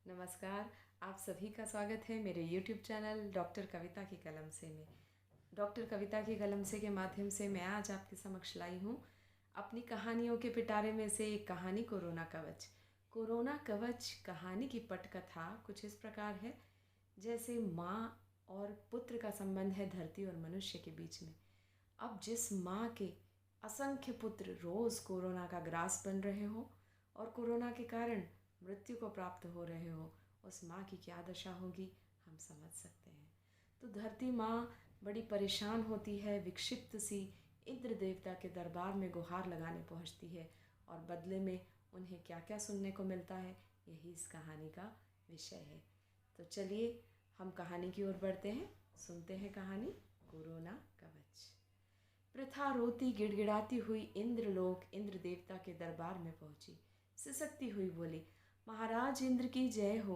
नमस्कार। आप सभी का स्वागत है मेरे YouTube चैनल डॉक्टर कविता की कलम से में। डॉक्टर कविता की कलम से के माध्यम से मैं आज आपके समक्ष लाई हूँ अपनी कहानियों के पिटारे में से एक कहानी, कोरोना कवच। कोरोना कवच कहानी की पटकथा कुछ इस प्रकार है, जैसे माँ और पुत्र का संबंध है धरती और मनुष्य के बीच में। अब जिस माँ के असंख्य पुत्र रोज़ कोरोना का ग्रास बन रहे हो और कोरोना के कारण मृत्यु को प्राप्त हो रहे हो, उस माँ की क्या दशा होगी हम समझ सकते हैं। तो धरती माँ बड़ी परेशान होती है, विक्षिप्त सी इंद्र देवता के दरबार में गुहार लगाने पहुँचती है और बदले में उन्हें क्या क्या सुनने को मिलता है, यही इस कहानी का विषय है। तो चलिए हम कहानी की ओर बढ़ते हैं, सुनते हैं कहानी कोरोना कवच। प्रथा रोती गिड़गिड़ाती हुई इंद्रलोक इंद्र देवता के दरबार में पहुंची। सिसकती हुई बोली, महाराज इंद्र की जय हो।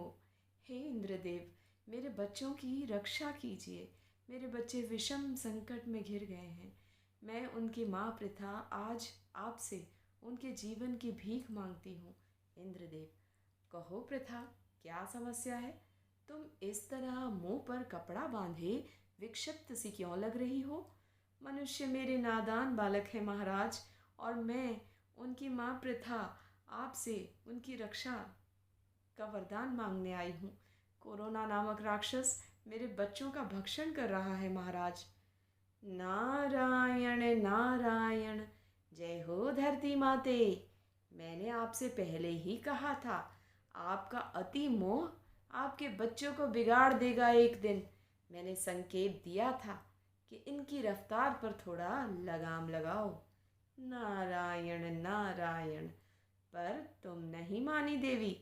हे इंद्रदेव, मेरे बच्चों की रक्षा कीजिए। मेरे बच्चे विषम संकट में घिर गए हैं। मैं उनकी माँ प्रथा आज आपसे उनके जीवन की भीख मांगती हूँ। इंद्रदेव, कहो प्रथा, क्या समस्या है? तुम इस तरह मुंह पर कपड़ा बांधे विक्षिप्त सी क्यों लग रही हो? मनुष्य मेरे नादान बालक है महाराज, और मैं उनकी माँ प्रथा आपसे उनकी रक्षा का वरदान मांगने आई हूँ। कोरोना नामक राक्षस मेरे बच्चों का भक्षण कर रहा है महाराज। नारायण नारायण, जय हो धरती माते। मैंने आपसे पहले ही कहा था, आपका अति मोह आपके बच्चों को बिगाड़ देगा एक दिन। मैंने संकेत दिया था कि इनकी रफ्तार पर थोड़ा लगाम लगाओ। नारायण नारायण, पर तुम नहीं मानी देवी।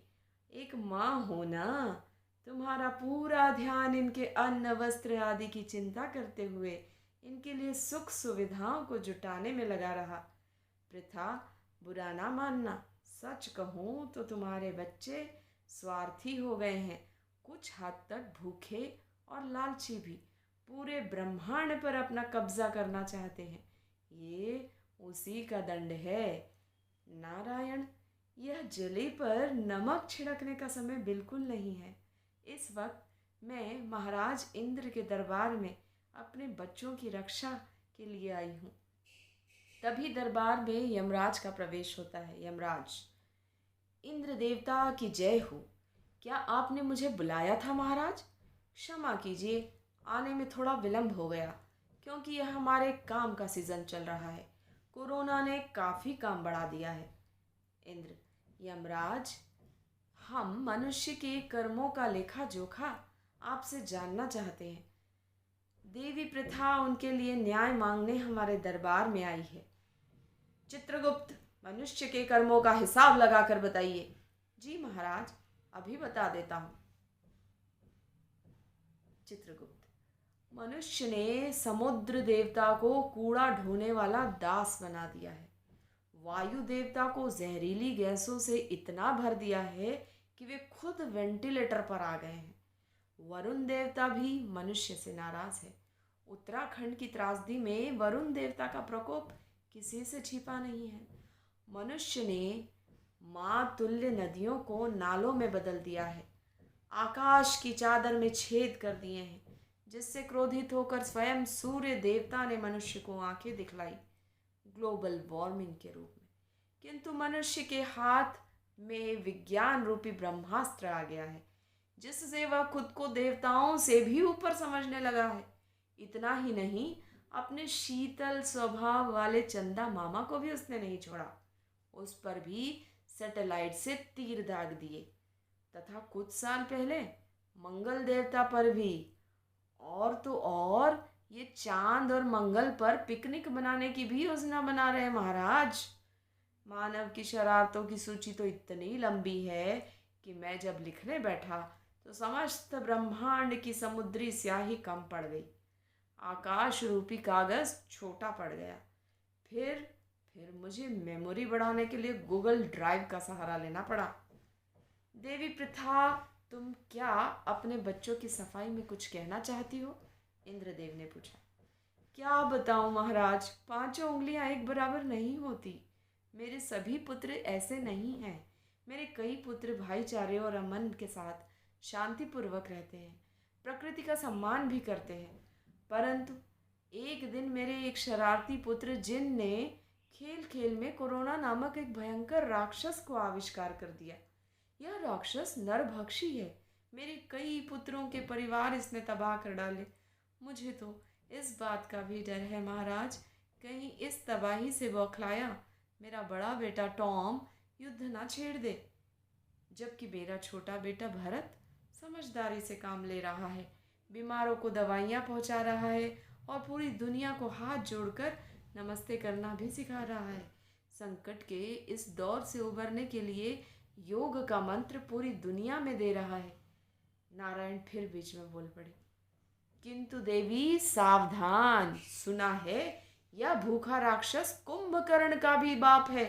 एक माँ हो ना, तुम्हारा पूरा ध्यान इनके अन्न वस्त्र आदि की चिंता करते हुए इनके लिए सुख सुविधाओं को जुटाने में लगा रहा। प्रथा, बुरा ना मानना, सच कहूँ तो तुम्हारे बच्चे स्वार्थी हो गए हैं, कुछ हद तक भूखे और लालची भी। पूरे ब्रह्मांड पर अपना कब्जा करना चाहते हैं। ये उसी का दंड है। नारायण, यह जली पर नमक छिड़कने का समय बिल्कुल नहीं है। इस वक्त मैं महाराज इंद्र के दरबार में अपने बच्चों की रक्षा के लिए आई हूँ। तभी दरबार में यमराज का प्रवेश होता है। यमराज, इंद्र देवता की जय हो। क्या आपने मुझे बुलाया था महाराज? क्षमा कीजिए, आने में थोड़ा विलंब हो गया, क्योंकि यह हमारे काम का सीजन चल रहा है। कोरोना ने काफ़ी काम बढ़ा दिया है। इंद्र, यमराज, हम मनुष्य के कर्मों का लेखा जोखा आपसे जानना चाहते हैं। देवी प्रथा उनके लिए न्याय मांगने हमारे दरबार में आई है। चित्रगुप्त, मनुष्य के कर्मों का हिसाब लगाकर बताइए। जी महाराज, अभी बता देता हूँ। चित्रगुप्त, मनुष्य ने समुद्र देवता को कूड़ा ढोने वाला दास बना दिया है। वायु देवता को जहरीली गैसों से इतना भर दिया है कि वे खुद वेंटिलेटर पर आ गए हैं। वरुण देवता भी मनुष्य से नाराज है। उत्तराखंड की त्रासदी में वरुण देवता का प्रकोप किसी से छिपा नहीं है। मनुष्य ने माँ तुल्य नदियों को नालों में बदल दिया है। आकाश की चादर में छेद कर दिए हैं, जिससे क्रोधित होकर स्वयं सूर्य देवता ने मनुष्य को आंखें दिखलाई, ग्लोबल वार्मिंग के रूप में। किंतु मनुष्य के हाथ में विज्ञान रूपी ब्रह्मास्त्र आ गया है, जिससे वह खुद को देवताओं से भी ऊपर समझने लगा है। इतना ही नहीं, अपने शीतल स्वभाव वाले चंदा मामा को भी उसने नहीं छोड़ा। उस पर भी सैटेलाइट से तीर दाग दिए, तथा कुछ साल पहले मंगल देवता पर भी। और तो और ये चांद और मंगल पर पिकनिक मनाने की भी योजना बना रहे हैं महाराज। मानव की शरारतों की सूची तो इतनी लंबी है कि मैं जब लिखने बैठा तो समस्त ब्रह्मांड की समुद्री स्याही कम पड़ गई। आकाश रूपी कागज छोटा पड़ गया। फिर मुझे मेमोरी बढ़ाने के लिए गूगल ड्राइव का सहारा लेना पड़ा। देवी प्रथा, तुम क्या अपने बच्चों की सफाई में कुछ कहना चाहती हो? इंद्रदेव ने पूछा। क्या बताऊं महाराज, पांचों उंगलियां एक बराबर नहीं होती। मेरे सभी पुत्र ऐसे नहीं हैं। मेरे कई पुत्र भाईचारे और अमन के साथ शांतिपूर्वक रहते हैं, प्रकृति का सम्मान भी करते हैं। परंतु एक दिन मेरे एक शरारती पुत्र जिन ने खेल खेल में कोरोना नामक एक भयंकर राक्षस को आविष्कार कर दिया। यह राक्षस नरभक्षी है। मेरे कई पुत्रों के परिवार इसने तबाह कर डाले। मुझे तो इस बात का भी डर है महाराज, कहीं इस तबाही से बौखलाया मेरा बड़ा बेटा टॉम युद्ध ना छेड़ दे, जबकि मेरा छोटा बेटा भरत समझदारी से काम ले रहा है, बीमारों को दवाइयाँ पहुँचा रहा है और पूरी दुनिया को हाथ जोड़कर नमस्ते करना भी सिखा रहा है। संकट के इस दौर से उबरने के लिए योग का मंत्र पूरी दुनिया में दे रहा है। नारायण फिर बीच में बोल पड़े, किंतु देवी सावधान, सुना है यह भूखा राक्षस कुंभकर्ण का भी बाप है,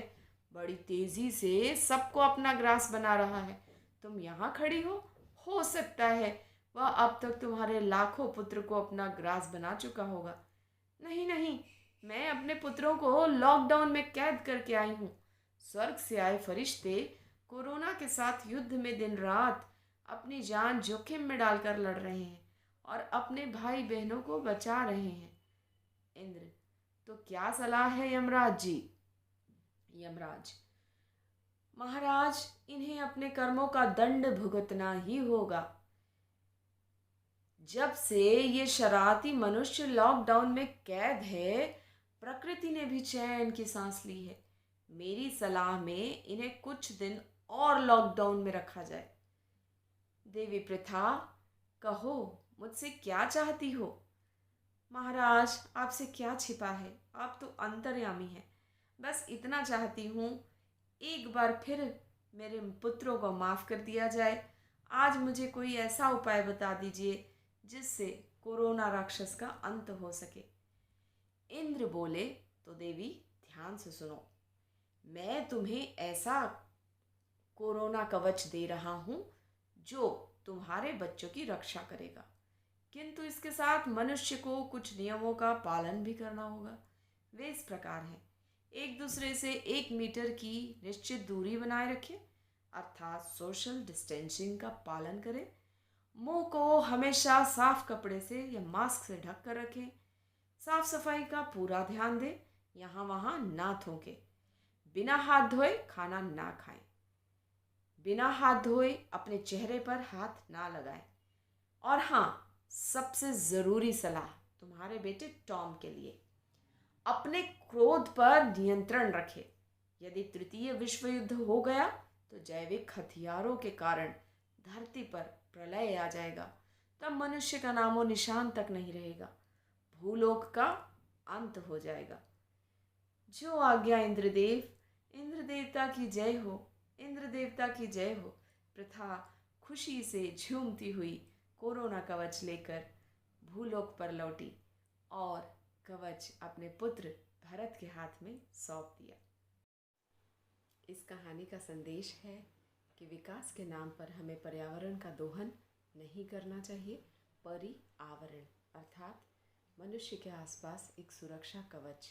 बड़ी तेजी से सबको अपना ग्रास बना रहा है। तुम यहाँ खड़ी हो सकता है वह अब तक तुम्हारे लाखों पुत्र को अपना ग्रास बना चुका होगा। नहीं नहीं, मैं अपने पुत्रों को लॉकडाउन में कैद करके आई हूँ। स्वर्ग से आए फरिश्ते कोरोना के साथ युद्ध में दिन रात अपनी जान जोखिम में डालकर लड़ रहे हैं और अपने भाई बहनों को बचा रहे हैं। इंद्र, तो क्या सलाह है यमराज जी? यमराज, महाराज इन्हें अपने कर्मों का दंड भुगतना ही होगा। जब से ये शरारती मनुष्य लॉकडाउन में कैद है, प्रकृति ने भी चैन की सांस ली है। मेरी सलाह में इन्हें कुछ दिन और लॉकडाउन में रखा जाए। देवी प्रथा, कहो मुझसे क्या चाहती हो? महाराज आपसे क्या छिपा है, आप तो अंतर्यामी हैं। बस इतना चाहती हूँ, एक बार फिर मेरे पुत्रों को माफ़ कर दिया जाए। आज मुझे कोई ऐसा उपाय बता दीजिए जिससे कोरोना राक्षस का अंत हो सके। इंद्र बोले, तो देवी ध्यान से सुनो, मैं तुम्हें ऐसा कोरोना कवच दे रहा हूँ जो तुम्हारे बच्चों की रक्षा करेगा, किंतु इसके साथ मनुष्य को कुछ नियमों का पालन भी करना होगा। वे इस प्रकार हैं, एक दूसरे से 1 मीटर की निश्चित दूरी बनाए रखें, अर्थात सोशल डिस्टेंसिंग का पालन करें। मुंह को हमेशा साफ कपड़े से या मास्क से ढक कर रखें। साफ सफाई का पूरा ध्यान दें, यहाँ वहाँ ना थूकें। बिना हाथ धोए खाना ना खाएं। बिना हाथ धोए अपने चेहरे पर हाथ ना लगाएं। और हाँ, सबसे ज़रूरी सलाह तुम्हारे बेटे टॉम के लिए, अपने क्रोध पर नियंत्रण रखें। यदि तृतीय विश्व युद्ध हो गया तो जैविक हथियारों के कारण धरती पर प्रलय आ जाएगा, तब मनुष्य का नामो निशान तक नहीं रहेगा, भूलोक का अंत हो जाएगा। जो आज्ञा इंद्रदेव। इंद्र देवता की जय हो, इंद्र देवता की जय हो। प्रथा खुशी से झूमती हुई कोरोना कवच लेकर भूलोक पर लौटी और कवच अपने पुत्र भरत के हाथ में सौंप दिया। इस कहानी का संदेश है कि विकास के नाम पर हमें पर्यावरण का दोहन नहीं करना चाहिए। पर्यावरण अर्थात मनुष्य के आसपास एक सुरक्षा कवच,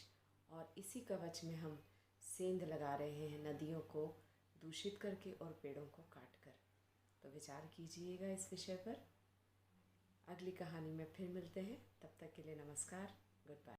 और इसी कवच में हम सेंध लगा रहे हैं, नदियों को दूषित करके और पेड़ों को काट कर। तो विचार कीजिएगा इस विषय पर। अगली कहानी में फिर मिलते हैं, तब तक के लिए नमस्कार, गुड बाय।